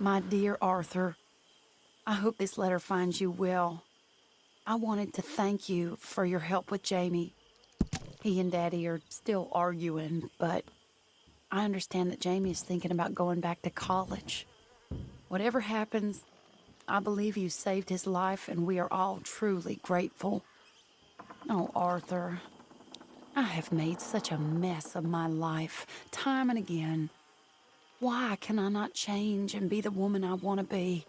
My dear Arthur, I hope this letter finds you well. I wanted to thank you for your help with Jamie. He and Daddy are still arguing, but I understand that Jamie is thinking about going back to college. Whatever happens, I believe you saved his life, and we are all truly grateful. Oh, Arthur, I have made such a mess of my life, time and again. Why can I not change and be the woman I want to be?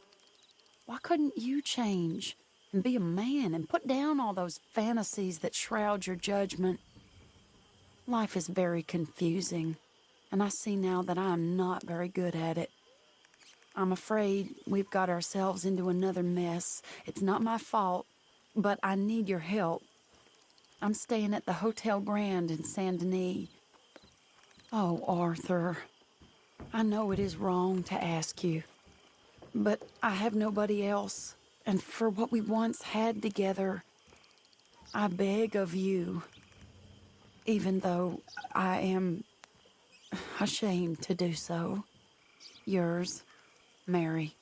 Why couldn't you change and be a man and put down all those fantasies that shroud your judgment? Life is very confusing, and I see now that I am not very good at it. I'm afraid we've got ourselves into another mess. It's not my fault, but I need your help. I'm staying at the Hotel Grand in Saint Denis. Oh, Arthur, I know it is wrong to ask you, but I have nobody else, and for what we once had together, I beg of you, even though I am ashamed to do so. Yours, Mary.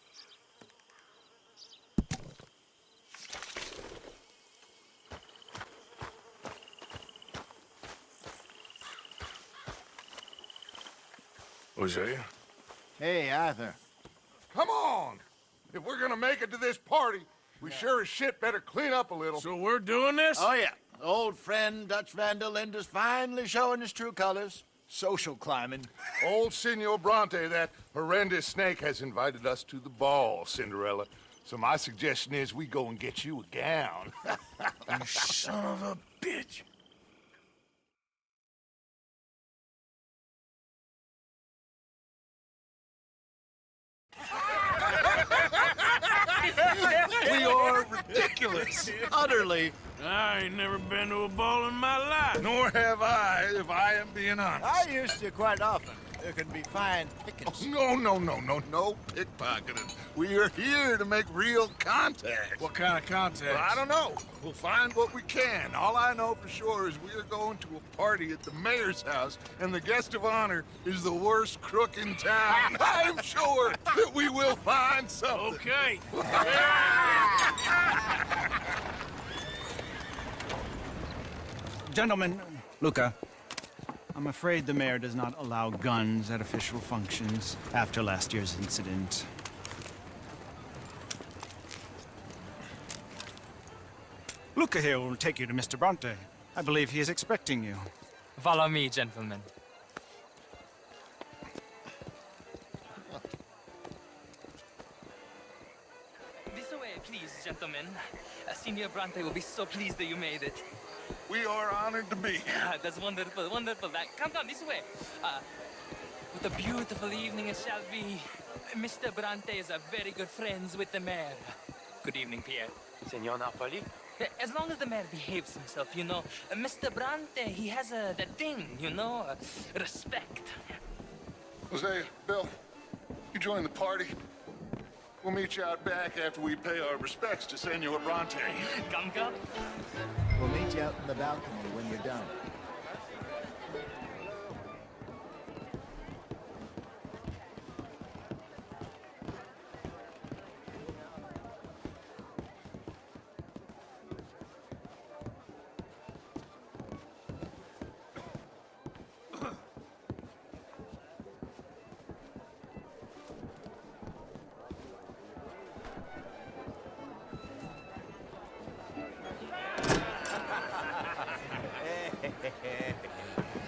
Hosea? Hey, Arthur. Come on! If we're gonna make it to this party, we sure as shit better clean up a little. So we're doing this? Oh, yeah. Old friend Dutch Van der Linde's finally showing his true colors. Social climbing. Old Senor Bronte, that horrendous snake, has invited us to the ball, Cinderella. So my suggestion is we go and get you a gown. You son of a bitch. We are ridiculous. Utterly. I ain't never been to a ball in my life. Nor have I, if I am being honest. I used to quite often. There can be fine pickings. No pickpocketing. We are here to make real contact. What kind of contact? Well, I don't know. We'll find what we can. All I know for sure is we are going to a party at the mayor's house, and the guest of honor is the worst crook in town. I'm sure that we will find something. Okay. Gentlemen, Luca, I'm afraid the mayor does not allow guns at official functions after last year's incident. Luca here will take you to Mr. Bronte. I believe he is expecting you. Follow me, gentlemen. This way, please, gentlemen. Senior Bronte will be so pleased that you made it. We are honored to be here. That's wonderful, wonderful. Come, this way. What a beautiful evening it shall be. Mr. Bronte is a very good friends with the mayor. Good evening, Pierre. Senor Napoli? As long as the mayor behaves himself, you know. Mr. Bronte, he has that thing, you know, respect. Hosea, Bill, you join the party. We'll meet you out back after we pay our respects to Senor Bronte. Come. We'll meet you out in the balcony when you're done.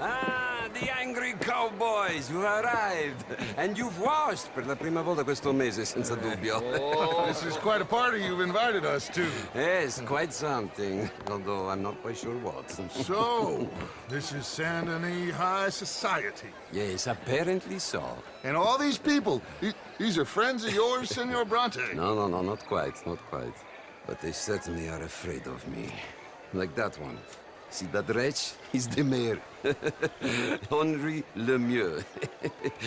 Ah, the angry cowboys, you arrived. And you've washed per la prima volta questo mese, senza dubbio. This is quite a party you've invited us to. Yes, quite something. Although I'm not quite sure what. So, this is Saint Denis High Society. Yes, apparently so. And all these people, these are friends of yours, Senor Bronte? No, not quite, not quite. But they certainly are afraid of me. Like that one. See that wretch? He's the mayor. Henri Lemieux.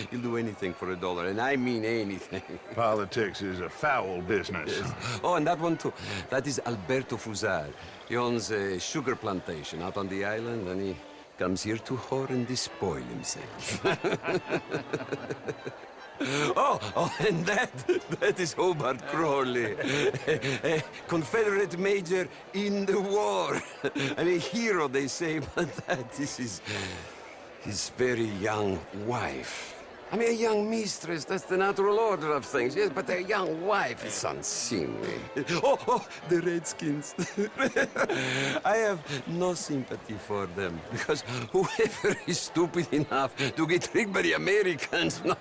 He'll do anything for $1, and I mean anything. Politics is a foul business. Yes. Oh, and that one too. That is Alberto Fusar. He owns a sugar plantation out on the island, and he comes here to whore and despoil himself. Oh, and that is Hobart Crawley. A Confederate major in the war. I mean, hero, they say, but that is his very young wife. I mean, a young mistress, that's the natural order of things, yes, but a young wife is unseemly. Oh, the Redskins. I have no sympathy for them, because whoever is stupid enough to get tricked by the Americans, no,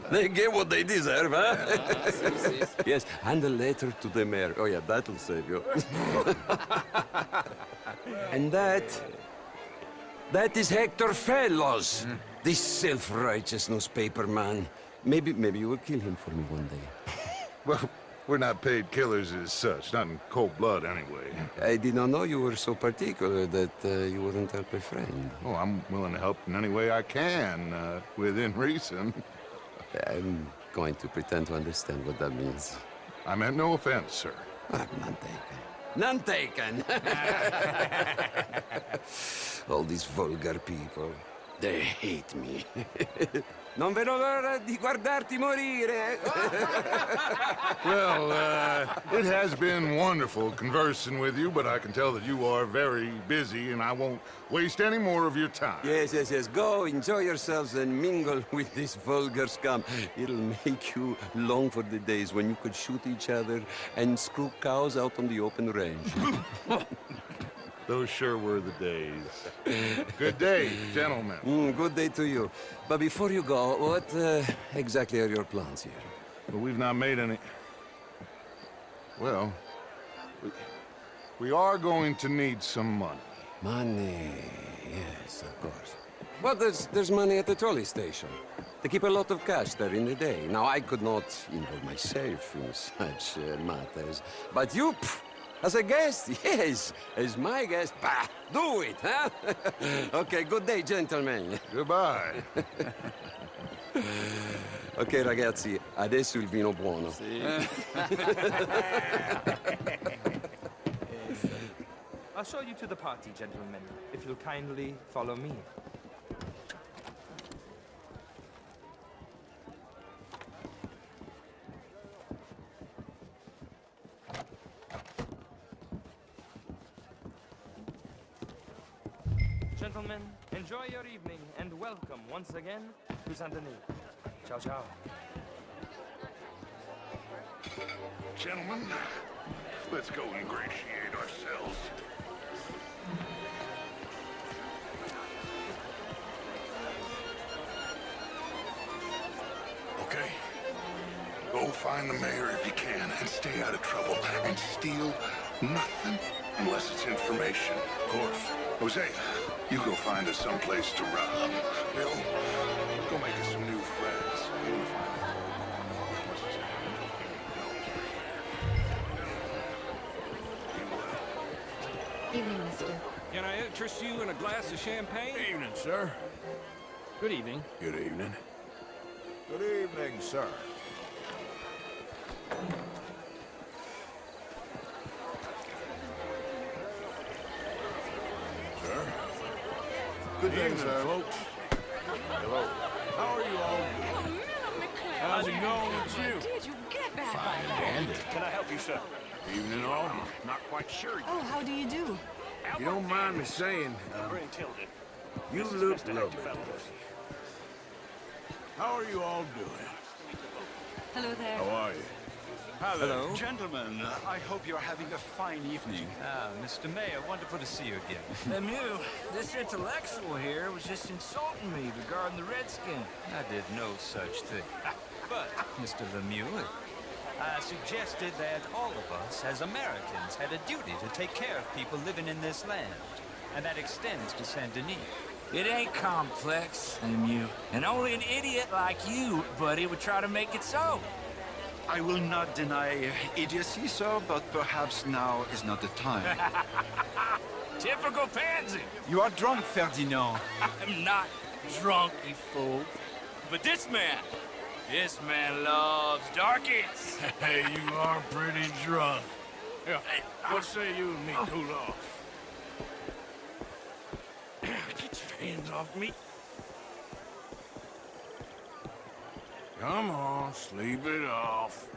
they get what they deserve, huh? Yes, and a letter to the mayor. Oh, yeah, that'll save you. And that is Hector Fellows. This self-righteous newspaper man. Maybe you will kill him for me one day. Well, we're not paid killers as such, not in cold blood anyway. I did not know you were so particular that you wouldn't help a friend. Oh, I'm willing to help in any way I can, within reason. I'm going to pretend to understand what that means. I meant no offense, sir. None taken. None taken! All these vulgar people. They hate me. Non vedo l'ora di guardarti morire. Well, it has been wonderful conversing with you, but I can tell that you are very busy, and I won't waste any more of your time. Yes. Go, enjoy yourselves, and mingle with this vulgar scum. It'll make you long for the days when you could shoot each other and screw cows out on the open range. Those sure were the days. Good day, gentlemen. Good day to you. But before you go, what exactly are your plans here? Well, we've not made any... Well, we are going to need some money. Money, yes, of course. Well, there's money at the trolley station. They keep a lot of cash there in the day. Now, I could not involve myself in such matters. But you... As a guest? Yes. As my guest? Bah, do it, huh? Okay, good day, gentlemen. Goodbye. Ok, ragazzi, adesso il vino buono. I'll show you to the party, gentlemen, if you'll kindly follow me. Gentlemen, enjoy your evening and welcome once again to Saint Denis. Ciao, ciao. Gentlemen, let's go ingratiate ourselves. Okay. Go find the mayor if you can and stay out of trouble and steal nothing unless it's information. Of course. Jose, you go find us someplace to rob. Bill, go make us some new friends. Evening, mister. Can I interest you in a glass of champagne? Evening, sir. Good evening. Good evening. Good evening, sir. Sir? Good evening, evening, sir. folks. Hello. How are you all doing? How's it going with you? Did you get back Fine, Can I help you, sir? Evening, all. Not quite sure. Oh, how do you do? You don't mind me saying, Tilden. you This is look Mr. lovely Hector today. How are you all doing? Hello there. How are you? Hello. Gentlemen, I hope you're having a fine evening. Ah, Mr. Mayor, wonderful to see you again. Lemieux, this intellectual here was just insulting me regarding the Redskin. I did no such thing. But, Mr. Lemieux, I suggested that all of us, as Americans, had a duty to take care of people living in this land. And that extends to Saint Denis. It ain't complex, Lemieux. And only an idiot like you, buddy, would try to make it so. I will not deny idiocy, sir, but perhaps now is not the time. Typical pansy. You are drunk, Ferdinand. I'm not drunk, you fool. But this man loves darkies. Hey, you are pretty drunk. Yeah, what say you and me cool off? Get your hands off me. Come on, sleep it off.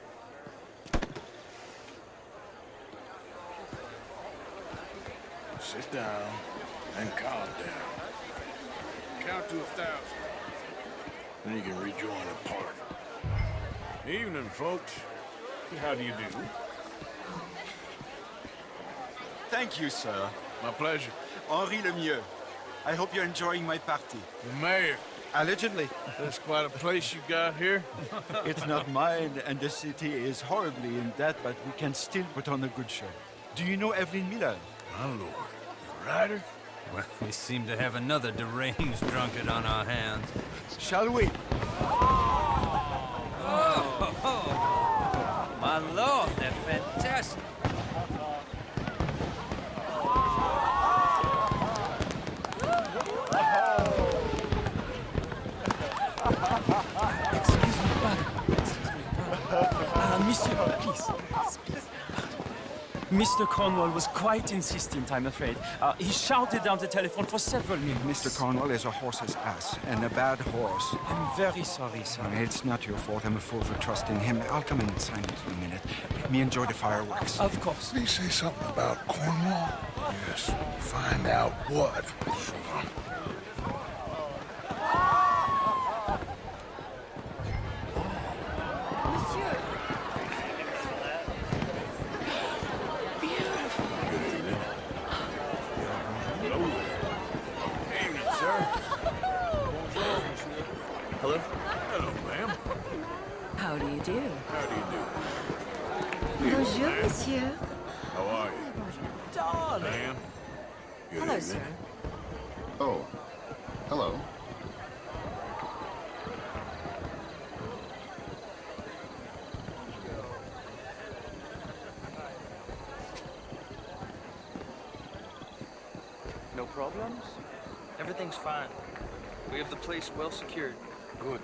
Sit down and calm down. Count to 1,000. Then you can rejoin the party. Evening, folks. How do you do? Thank you, sir. My pleasure. Henri Lemieux. I hope you're enjoying my party. The mayor. Allegedly. That's quite a place you got here. It's not mine, and the city is horribly in debt, but we can still put on a good show. Do you know Evelyn Miller? My lord. The writer? Well, we seem to have another deranged drunkard on our hands. Shall we? Oh, my lord, they're fantastic. Excuse me, pardon. Monsieur, please. Mr. Cornwall was quite insistent, I'm afraid. He shouted down the telephone for several minutes. Mr. Cornwall is a horse's ass, and a bad horse. I'm very sorry, sir. It's not your fault. I'm a fool for trusting him. I'll come in and sign it in a minute. Let me enjoy the fireworks. Of course. Did he say something about Cornwall? Yes. Find out what. Sure. Hello? Hello, ma'am. How do you do? How do you do? Bonjour, monsieur. How are you? Darling. Ma'am? Good Hello, evening. sir. Oh. Hello. No problems? Everything's fine. We have the place well secured. Good.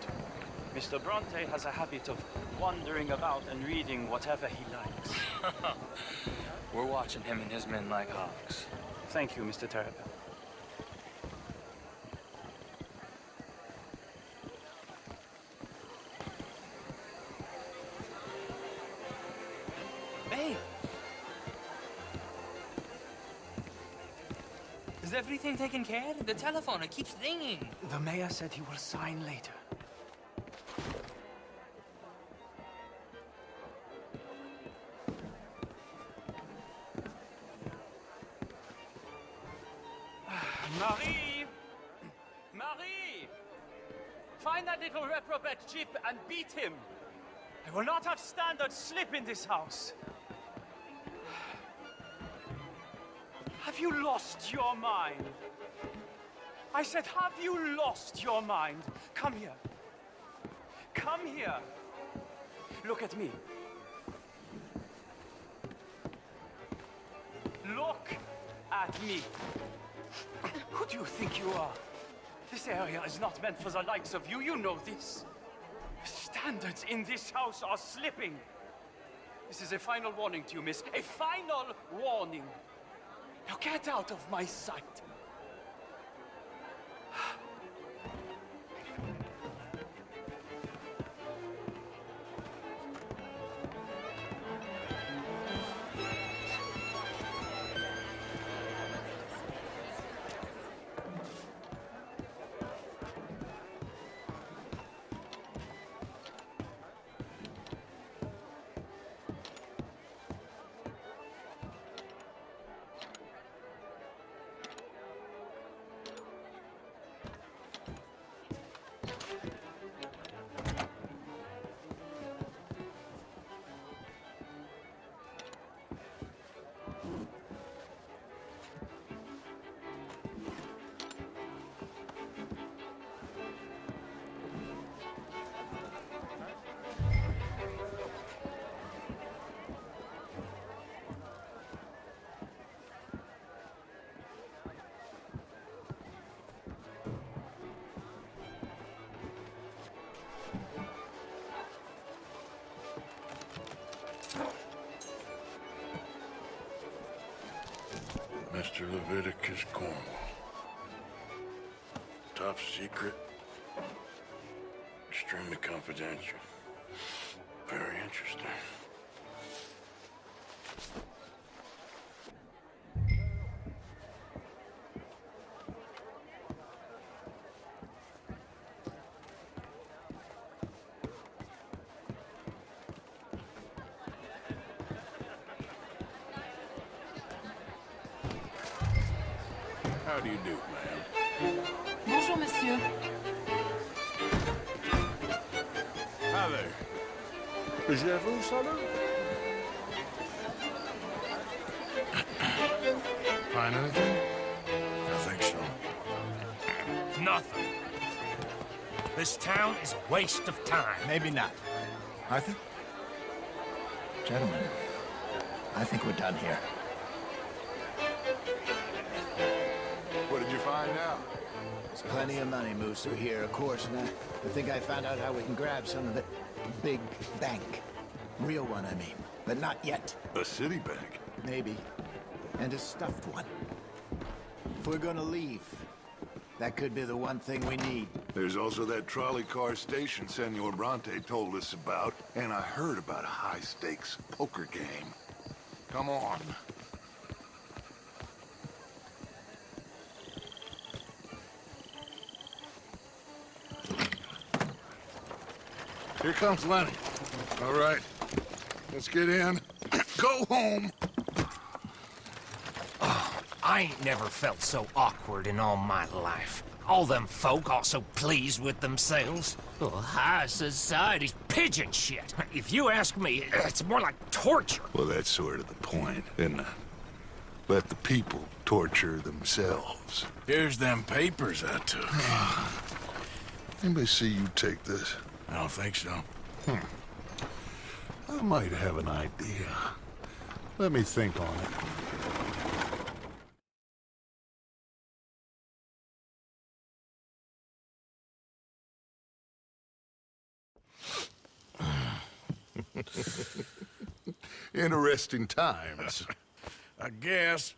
Mr. Bronte has a habit of wandering about and reading whatever he likes. We're watching him and his men like hawks. Thank you, Mr. Terrapin. Babe! Is everything taken care of? The telephone, it keeps ringing. The mayor said he will sign later. Marie! Marie! Find that little reprobate Chip and beat him. I will not have standards slip in this house. Have you lost your mind? I said, have you lost your mind? Come here. Come here. Look at me. Look at me. Who do you think you are? This area is not meant for the likes of you. You know this. The standards in this house are slipping. This is a final warning to you, miss. A final warning. Now get out of my sight. Mr. Leviticus Cornwall. Top secret. Extremely confidential. Very interesting. How do you do, ma'am? Bonjour, monsieur. Hi there. Je vous salute. Find anything? I think so. Nothing. This town is a waste of time. Maybe not. Arthur? Gentlemen, I think we're done here. What did you find out? There's plenty of money moves through here, of course, and I think I found out how we can grab some of it. Big bank. Real one, I mean. But not yet. A city bank? Maybe. And a stuffed one. If we're gonna leave, that could be the one thing we need. There's also that trolley car station Senor Bronte told us about, and I heard about a high-stakes poker game. Come on. Here comes Lenny. All right, let's get in. Go home. Oh, I ain't never felt so awkward in all my life. All them folk all so pleased with themselves. Oh, high society's pigeon shit. If you ask me, it's more like torture. Well, that's sort of the point, isn't it? Let the people torture themselves. Here's them papers I took. Anybody see you take this? I don't think so. I might have an idea. Let me think on it. Interesting times. I guess.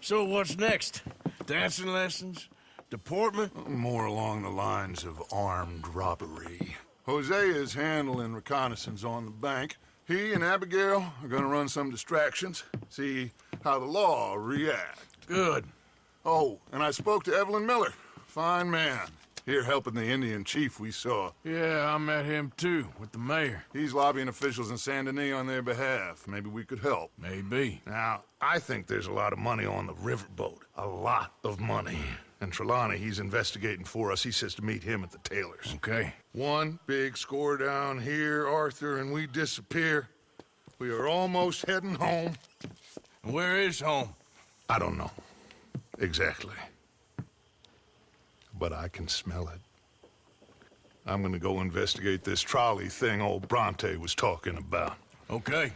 So what's next? Dancing lessons? Deportment? More along the lines of armed robbery. Hosea is handling reconnaissance on the bank. He and Abigail are gonna run some distractions, see how the law react. Good. Oh, and I spoke to Evelyn Miller. Fine man. Here helping the Indian chief we saw. Yeah, I met him too, with the mayor. He's lobbying officials in Saint Denis on their behalf. Maybe we could help. Maybe. Now, I think there's a lot of money on the riverboat. A lot of money. And Trelawney, he's investigating for us. He says to meet him at the Taylor's. Okay. One big score down here, Arthur, and we disappear. We are almost heading home. Where is home? I don't know. Exactly. But I can smell it. I'm gonna go investigate this trolley thing old Bronte was talking about. Okay.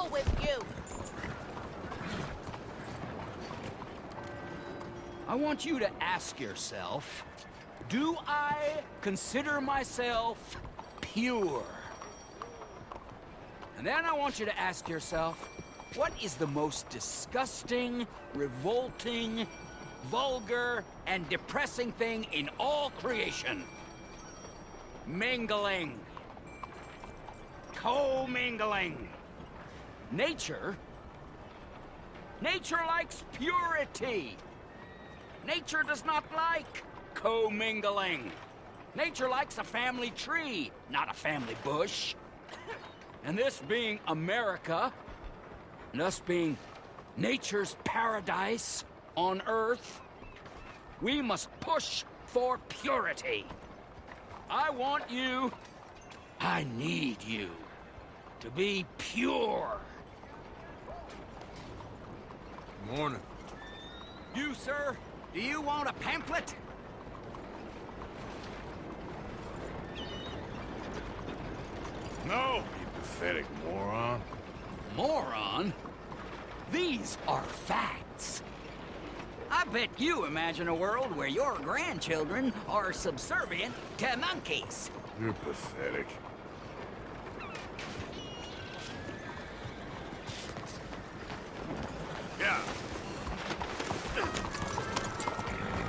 trouble with you. I want you to ask yourself, do I consider myself pure? And then I want you to ask yourself, what is the most disgusting, revolting, vulgar, and depressing thing in all creation? Mingling. Co-mingling. Nature likes purity. Nature does not like co-mingling. Nature likes a family tree, not a family bush. And this being America, and us being nature's paradise on Earth, we must push for purity. I want you, I need you, to be pure. Morning. You, sir, do you want a pamphlet? No, you pathetic moron. Moron? These are facts. I bet you imagine a world where your grandchildren are subservient to monkeys. You're pathetic. Yeah.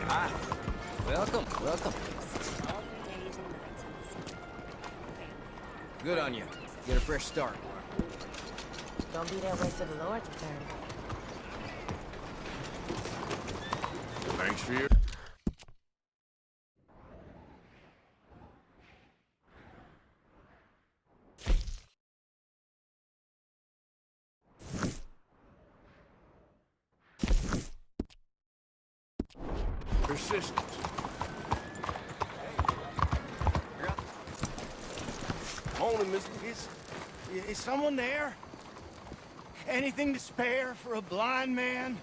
Ah, welcome, welcome. Good on you. Get a fresh start. Don't be that way to the Lord's return. Thanks for your... persistence. Morning, mister. Is someone there? Anything to spare for a blind man?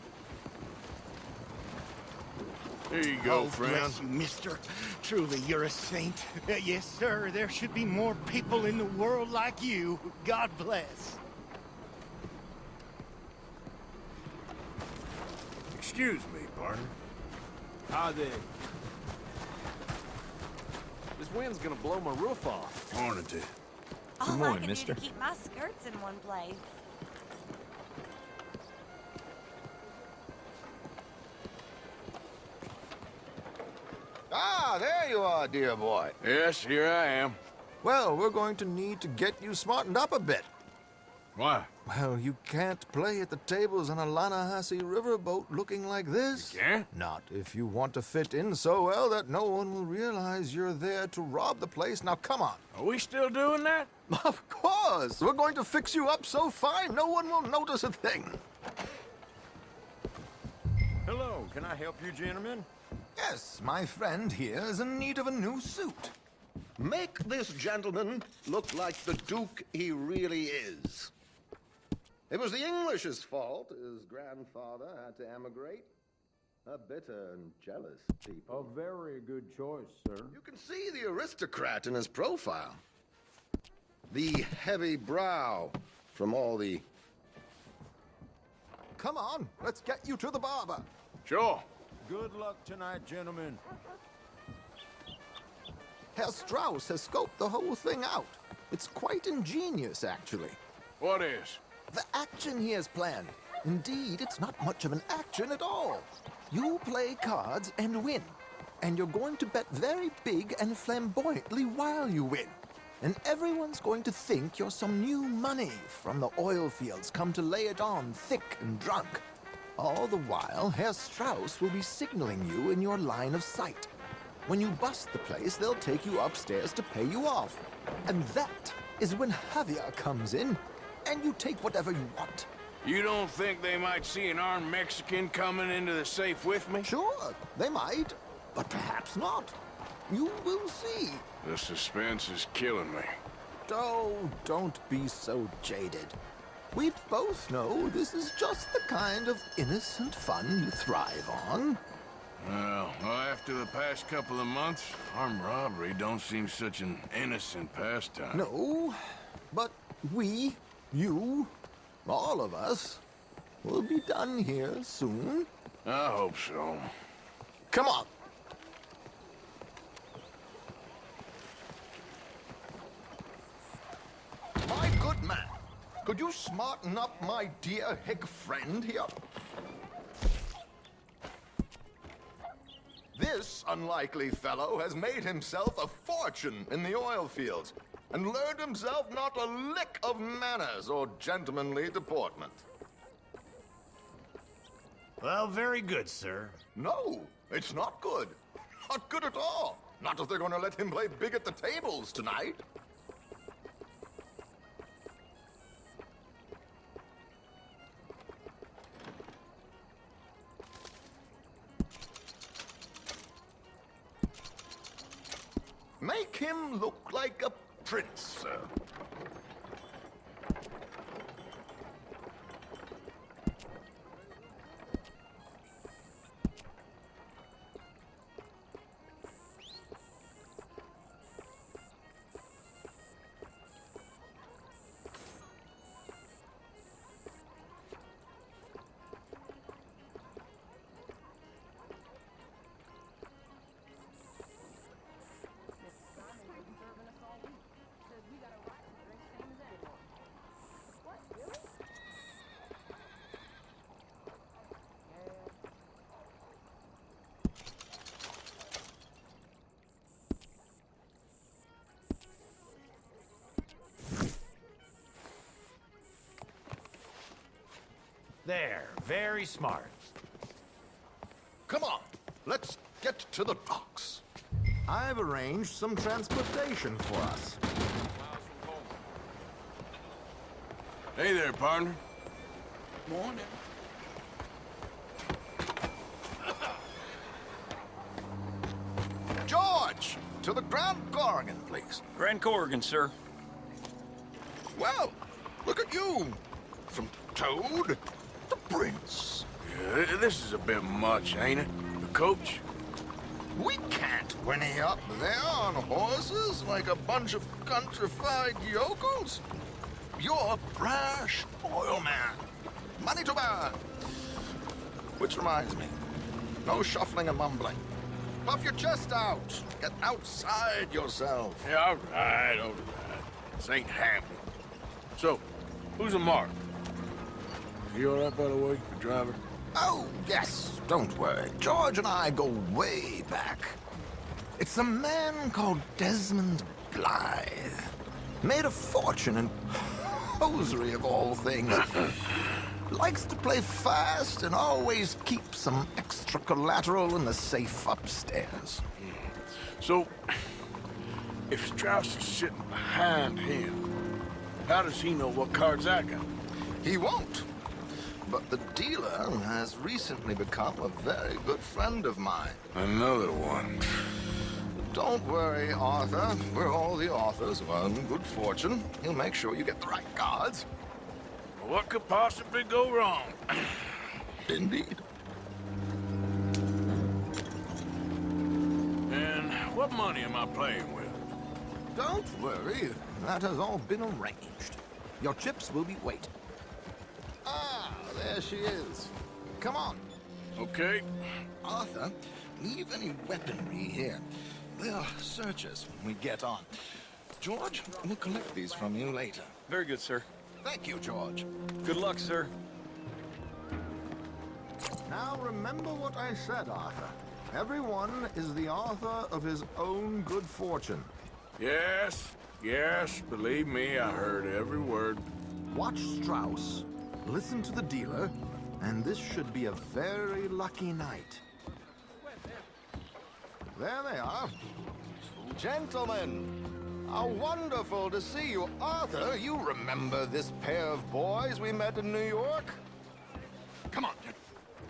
There you go, Oh, friend. bless you, mister. Truly, you're a saint. Yes, sir. There should be more people in the world like you. God bless. Excuse me, partner. Hi there. This wind's gonna blow my roof off. Morning to you. All I can do to keep my skirts in one place. Ah, there you are, dear boy. Yes, here I am. Well, we're going to need to get you smartened up a bit. Why? Well, you can't play at the tables on a Lanahassee riverboat looking like this. You can't? Not if you want to fit in so well that no one will realize you're there to rob the place. Now, come on. Are we still doing that? Of course! We're going to fix you up so fine no one will notice a thing. Hello, can I help you, gentlemen? Yes, my friend here is in need of a new suit. Make this gentleman look like the Duke he really is. It was the English's fault his grandfather had to emigrate. A bitter and jealous people. A very good choice, sir. You can see the aristocrat in his profile. The heavy brow from all the... Come on, let's get you to the barber. Sure. Good luck tonight, gentlemen. Herr Strauss has scoped the whole thing out. It's quite ingenious, actually. What is? The action he has planned. Indeed, it's not much of an action at all. You play cards and win. And you're going to bet very big and flamboyantly while you win. And everyone's going to think you're some new money from the oil fields come to lay it on thick and drunk. All the while, Herr Strauss will be signaling you in your line of sight. When you bust the place, they'll take you upstairs to pay you off. And that is when Javier comes in, and you take whatever you want. You don't think they might see an armed Mexican coming into the safe with me? Sure, they might, but perhaps not. You will see. The suspense is killing me. Oh, don't be so jaded. We both know this is just the kind of innocent fun you thrive on. Well, after the past couple of months, armed robbery don't seem such an innocent pastime. No, but we, you, All of us will be done here soon. I hope so. Come on. My good man, could you smarten up my dear hick friend here? This unlikely fellow has made himself a fortune in the oil fields and learned himself not a lick of manners or gentlemanly deportment. Well, very good, sir. No, it's not good. Not good at all. Not if they're going to let him play big at the tables tonight. Make him look like a prince, sir. There, very smart. Come on, let's get to the docks. I've arranged some transportation for us. Hey there, partner. Morning. George, to the Grand Corrigan, please. Grand Corrigan, sir. Well, look at you. From Toad to Prince. Yeah, this is a bit much, ain't it? The coach? We can't whinny up there on horses like a bunch of countrified yokels. You're a brash oil man. Money to burn. Which reminds me, no shuffling and mumbling. Puff your chest out. Get outside yourself. Yeah, all right. This ain't happening. So, who's a mark? Is he all right, by the way, the driver? Oh, yes, don't worry. George and I go way back. It's a man called Desmond Blythe. Made a fortune in hosiery of all things. Likes to play fast and always keeps some extra collateral in the safe upstairs. So, if Strauss is sitting behind him, how does he know what cards I got? He won't. But the dealer has recently become a very good friend of mine. Another one. Don't worry, Arthur. We're all the authors of our good fortune. He'll make sure you get the right cards. What could possibly go wrong? Indeed. And what money am I playing with? Don't worry. That has all been arranged. Your chips will be waiting. Ah, there she is. Come on. Okay. Arthur, leave any weaponry here. They'll search us when we get on. George, we'll collect these from you later. Very good, sir. Thank you, George. Good luck, sir. Now remember what I said, Arthur. Everyone is the author of his own good fortune. Yes, believe me, I heard every word. Watch Strauss, listen to the dealer, and this should be a very lucky night. There they are. Gentlemen, how wonderful to see you. Arthur, you remember this pair of boys we met in New York? Come on.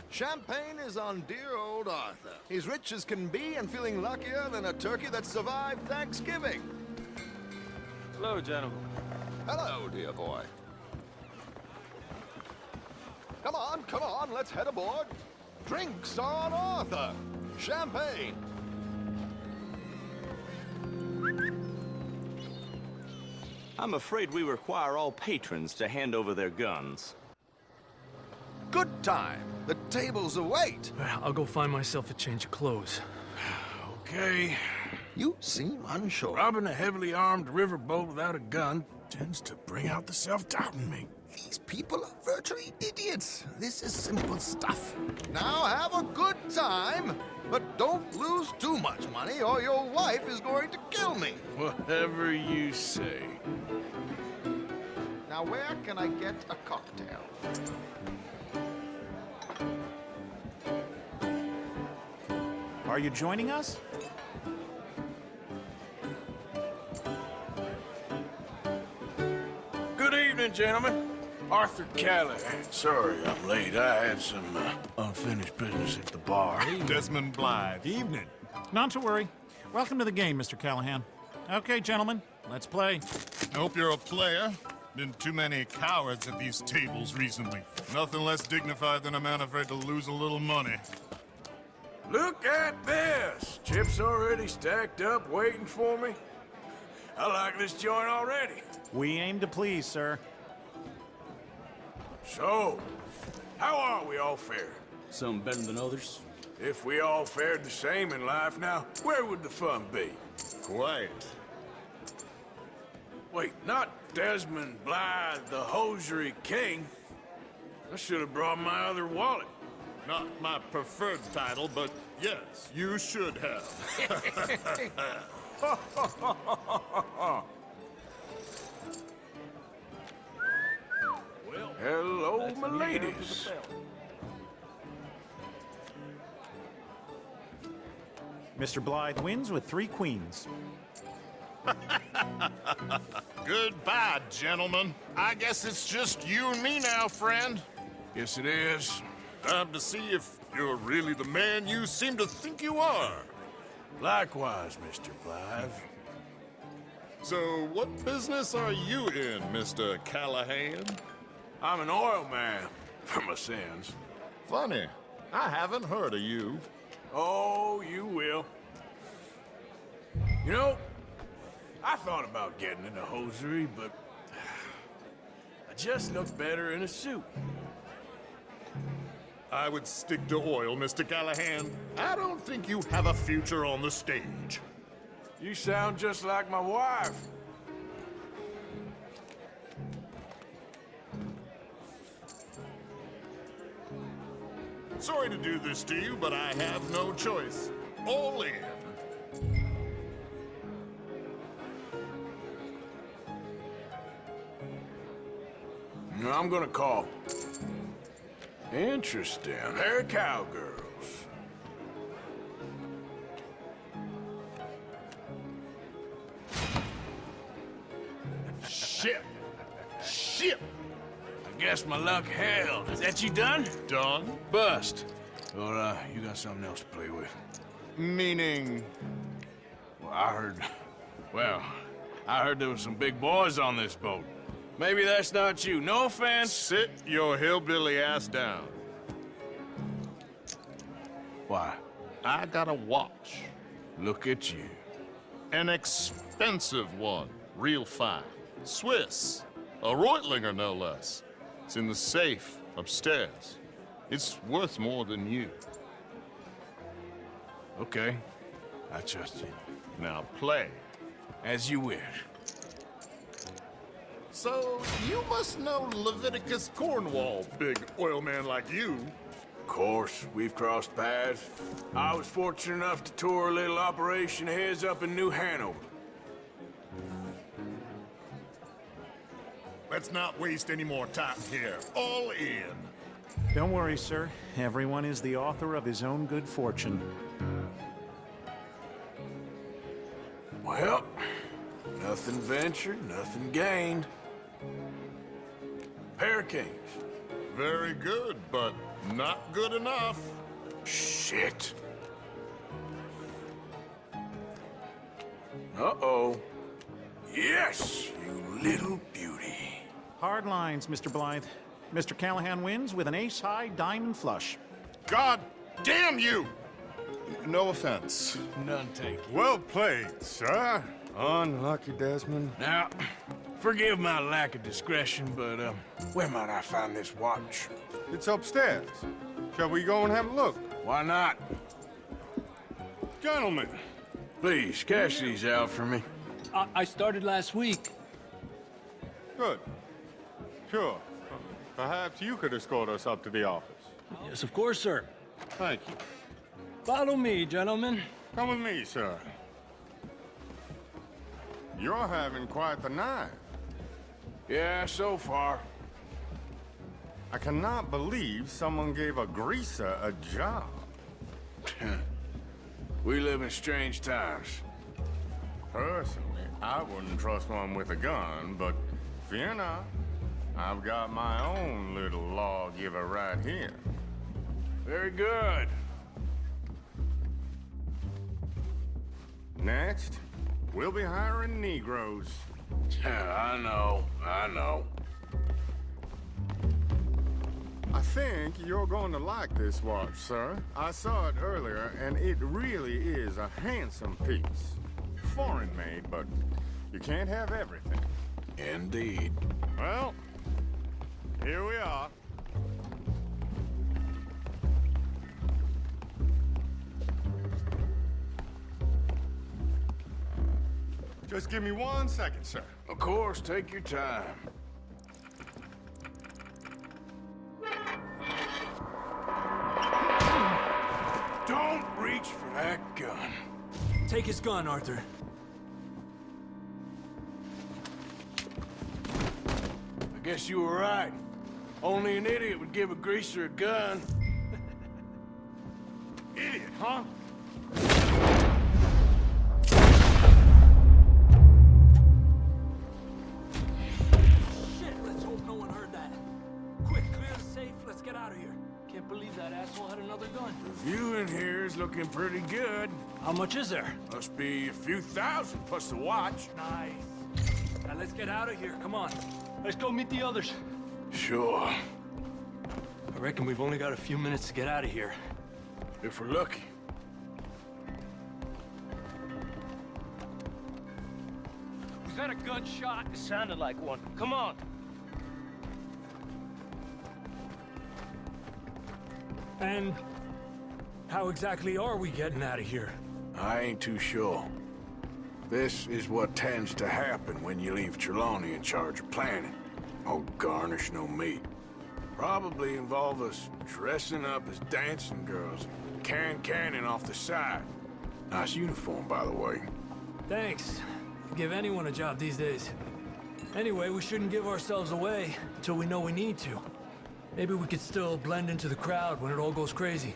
Champagne is on dear old Arthur. He's rich as can be and feeling luckier than a turkey that survived Thanksgiving. Hello, gentlemen. Hello, dear boy. Come on, let's head aboard. Drinks on Arthur. Champagne. I'm afraid we require all patrons to hand over their guns. Good time. The tables await. I'll go find myself a change of clothes. Okay. You seem unsure. Robbing a heavily armed riverboat without a gun tends to bring out the self-doubt in me. These people are virtually idiots. This is simple stuff. Now have a good time, but don't lose too much money or your wife is going to kill me. Whatever you say. Now where can I get a cocktail? Are you joining us? Good evening, gentlemen. Arthur Callahan. Sorry I'm late. I had some unfinished business at the bar. Desmond Blythe. Evening. Not to worry. Welcome to the game, Mr. Callahan. Okay, gentlemen, let's play. I hope you're a player. Been too many cowards at these tables recently. Nothing less dignified than a man afraid to lose a little money. Look at this! Chips already stacked up, waiting for me. I like this joint already. We aim to please, sir. So, how are we all fared? Some better than others. If we all fared the same in life now, where would the fun be? Quiet. Wait, not Desmond Blythe, the hosiery king. I should have brought my other wallet. Not my preferred title, but yes, you should have. Hello, my ladies. Mr. Blythe wins with 3 queens. Goodbye, gentlemen. I guess it's just you and me now, friend. Yes, it is. Time to see if you're really the man you seem to think you are. Likewise, Mr. Blythe. So, what business are you in, Mr. Callahan? I'm an oil man, for my sins. Funny. I haven't heard of you. Oh, you will. You know, I thought about getting into hosiery, but I just look better in a suit. I would stick to oil, Mr. Callahan. I don't think you have a future on the stage. You sound just like my wife. Sorry to do this to you, but I have no choice. All in. No, I'm gonna call. Interesting. They're cowgirls. Shit. Shit. I guess my luck held. Is that you done? Done? Bust. Or, you got something else to play with? Meaning? Well, I heard there was some big boys on this boat. Maybe that's not you. No offense. Sit your hillbilly ass down. Why? I got a watch. Look at you. An expensive one. Real fine. Swiss. A Reutlinger, no less. It's in the safe upstairs. It's worth more than you. Okay. I trust you. Now play. As you wish. So, you must know Leviticus Cornwall, big oil man like you. Of course, we've crossed paths. I was fortunate enough to tour a little operation of his up in New Hanover. Let's not waste any more time here. All in. Don't worry, sir. Everyone is the author of his own good fortune. Well, nothing ventured, nothing gained. Pair kings. Very good, but not good enough. Shit. Uh-oh. Yes, you little beauty. Hard lines, Mr. Blythe. Mr. Callahan wins with an ace-high diamond flush. God damn you! No offense. None taken. Well played, sir. Unlucky, Desmond. Now, Forgive my lack of discretion, but, where might I find this watch? It's upstairs. Shall we go and have a look? Why not? Gentlemen. Please, cash these out for me. I started last week. Good. Sure. Perhaps you could escort us up to the office. Yes, of course, sir. Thank you. Follow me, gentlemen. Come with me, sir. You're having quite the night. Yeah, so far. I cannot believe someone gave a greaser a job. We live in strange times. Personally, I wouldn't trust one with a gun, but fear not. I've got my own little lawgiver right here. Very good. Next, we'll be hiring Negroes. I know. I think you're going to like this watch, sir. I saw it earlier, and it really is a handsome piece. Foreign made, but you can't have everything. Indeed. Well, here we are. Just give me 1 second, sir. Of course, take your time. Don't reach for that gun. Take his gun, Arthur. I guess you were right. Only an idiot would give a greaser a gun. Idiot, huh? Shit, let's hope no one heard that. Quick, clear the safe. Let's get out of here. Can't believe that asshole had another gun. The view in here is looking pretty good. How much is there? Must be a few thousand plus the watch. Nice. Now let's get out of here. Come on. Let's go meet the others. Sure. I reckon we've only got a few minutes to get out of here. If we're lucky. Was that a gunshot? It sounded like one. Come on. And how exactly are we getting out of here? I ain't too sure. This is what tends to happen when you leave Trelawney in charge of planning. Oh, garnish no meat. Probably involve us dressing up as dancing girls, carrying cannon off the side. Nice uniform, by the way. Thanks. Give anyone a job these days. Anyway, we shouldn't give ourselves away until we know we need to. Maybe we could still blend into the crowd when it all goes crazy.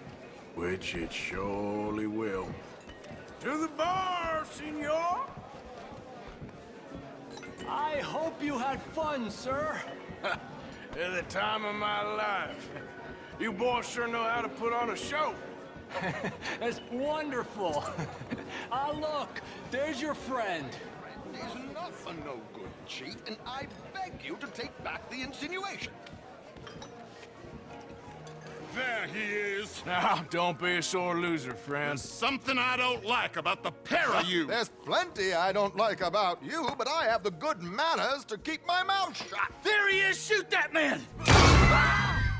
Which it surely will. To the bar, senor! I hope you had fun, sir. At the time of my life. You boys sure know how to put on a show. That's wonderful. Ah, look, there's your friend. He's not a no-good cheat, and I beg you to take back the insinuation. There he is. Now, don't be a sore loser, friend. There's something I don't like about the pair of you. There's plenty I don't like about you, but I have the good manners to keep my mouth shut. There he is! Shoot that man!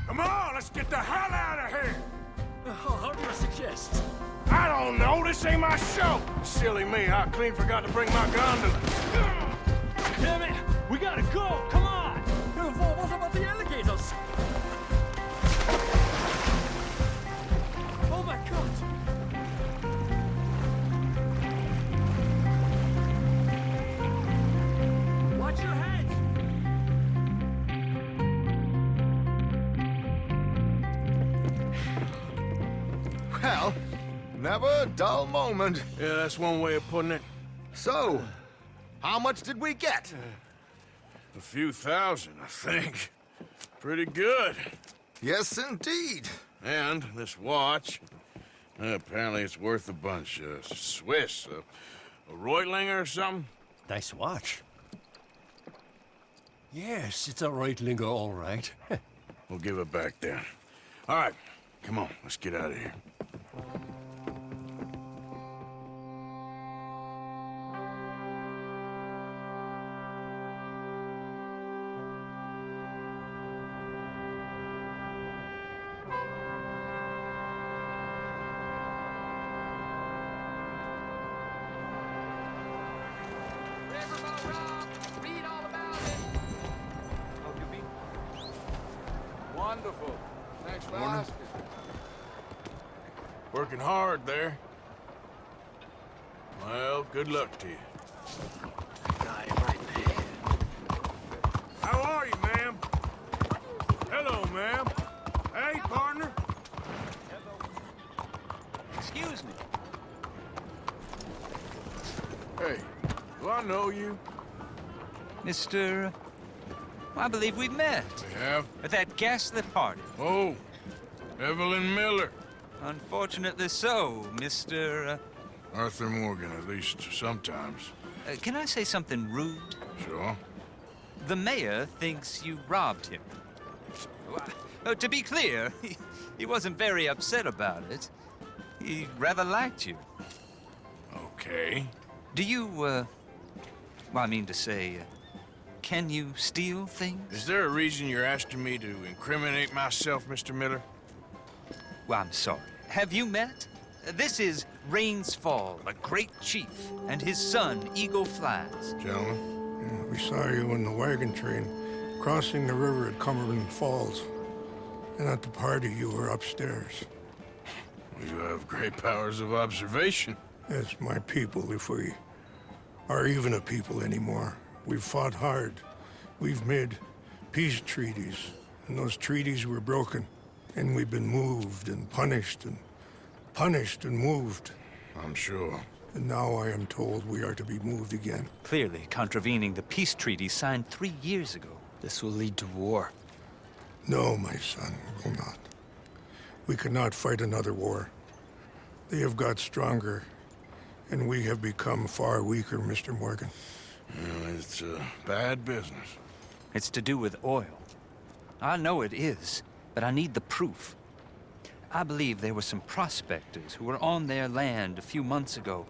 Come on, let's get the hell out of here! How do you suggest? I don't know, this ain't my show! Silly me, I clean forgot to bring my gondola. Damn it! We gotta go! Come on! What about the alligators? Oh my God! Watch your head! Well, never a dull moment. Yeah, that's one way of putting it. So, how much did we get? A few thousand, I think. Pretty good. Yes, indeed. And this watch, apparently it's worth a bunch. Swiss, a Reutlinger or something? Nice watch. Yes, it's a Reutlinger, all right. We'll give it back then. All right, come on, let's get out of here. Wonderful. Thanks for Morning. asking. Working hard there. Well, good luck to you. How are you, ma'am? Hello, ma'am. Hey, partner. Excuse me. Hey, do I know you? Mr. I believe we met. We have? At that ghastly party. Oh, Evelyn Miller. Unfortunately so, Mr. Arthur Morgan, at least sometimes. Can I say something rude? Sure. The mayor thinks you robbed him. To be clear, he wasn't very upset about it. He rather liked you. Okay. Do you, well, I mean to say, can you steal things? Is there a reason you're asking me to incriminate myself, Mr. Miller? Well, I'm sorry. Have you met? This is Rains Fall, a great chief, and his son, Eagle Flies. Gentlemen, we saw you in the wagon train crossing the river at Cumberland Falls. And at the party, you were upstairs. You have great powers of observation. Yes, my people, if we are even a people anymore. We've fought hard. We've made peace treaties, and those treaties were broken. And we've been moved and punished and moved. I'm sure. And now I am told we are to be moved again. Clearly contravening the peace treaty signed 3 years ago. This will lead to war. No, my son, it will not. We cannot fight another war. They have got stronger, and we have become far weaker, Mr. Morgan. Well, it's bad business. It's to do with oil. I know it is, but I need the proof. I believe there were some prospectors who were on their land a few months ago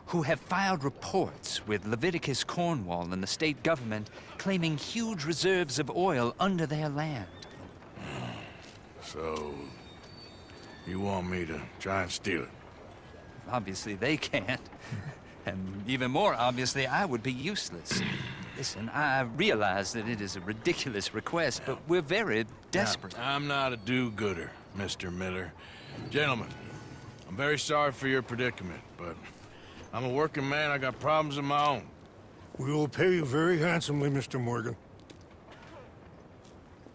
who have filed reports with Leviticus Cornwall and the state government claiming huge reserves of oil under their land. So, you want me to try and steal it? Obviously they can't. And even more obviously, I would be useless. Listen, I realize that it is a ridiculous request, but we're very desperate. Now, I'm not a do-gooder, Mr. Miller. Gentlemen, I'm very sorry for your predicament, but I'm a working man. I got problems of my own. We will pay you very handsomely, Mr. Morgan.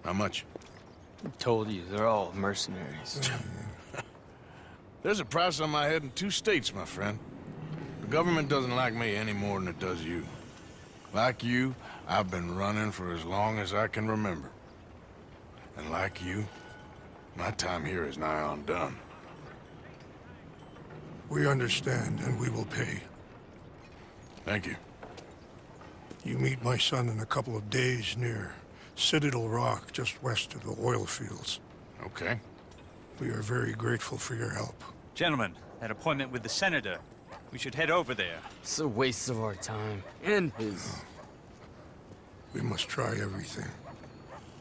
How much? I told you, they're all mercenaries. There's a price on my head in 2 states, my friend. The government doesn't like me any more than it does you. Like you, I've been running for as long as I can remember. And like you, my time here is nigh on done. We understand, and we will pay. Thank you. You meet my son in a couple of days near Citadel Rock, just west of the oil fields. Okay. We are very grateful for your help. Gentlemen, that appointment with the senator. We should head over there. It's a waste of our time. And his. We must try everything.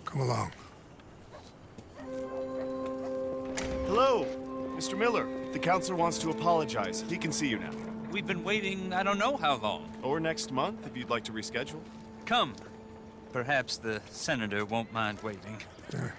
Come along. Hello, Mr. Miller. The counselor wants to apologize. He can see you now. We've been waiting I don't know how long. Or next month, if you'd like to reschedule. Come. Perhaps the senator won't mind waiting. Yeah.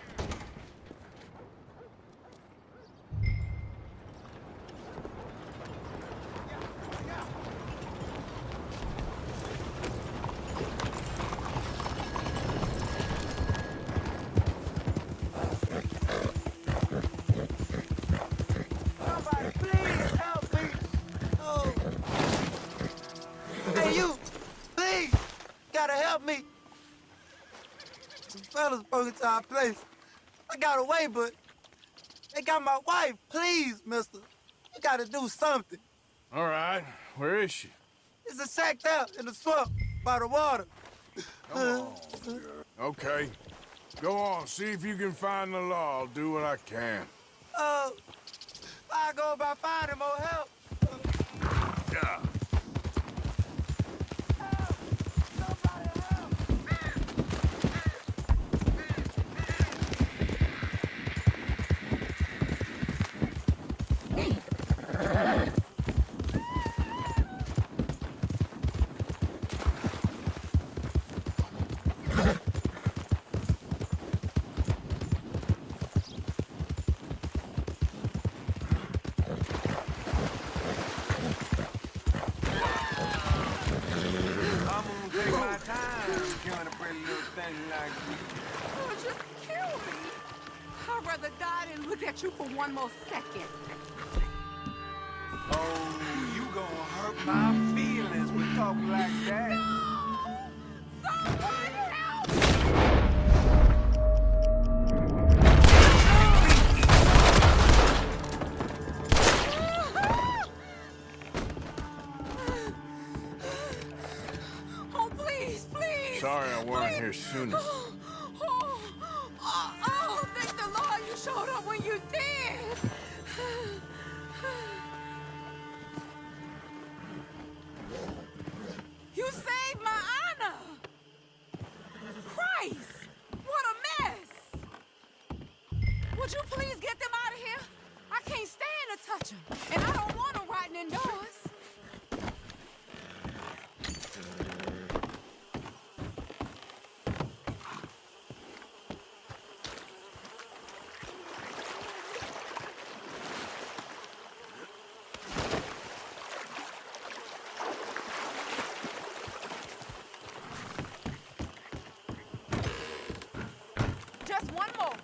Hey, you! Please! Gotta help me! Some fellas broke into our place. I got away, but they got my wife. Please, mister. You gotta do something. All right. Where is she? It's a sacked out in the swamp by the water. Come on, okay. Go on. See if you can find the law. I'll do what I can. I go about finding more help. Yeah. dying like me. Oh, just kill me. I'd rather die than look at you for one more second. Oh, you gonna hurt my feelings with talk like that. No! Someone help! Oh, please, please! Sorry I weren't here sooner. Oh, thank the Lord you showed up when you did! You saved my honor! Christ! What a mess! Would you please get them out of here? I can't stand to touch them, and I don't want them rotting indoors. Just one more.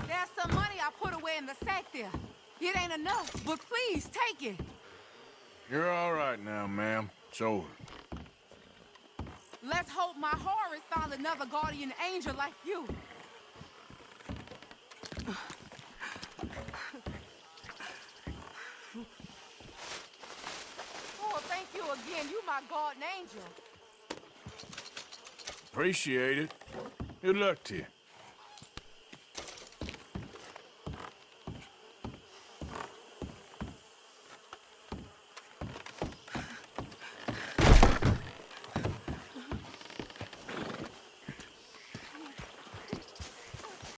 There's some money I put away in the sack there. It ain't enough, but please take it. You're all right now, ma'am. It's over. Let's hope my Horace found another guardian angel like you. Oh, thank you again. You my guardian angel. Appreciate it. Good luck to you.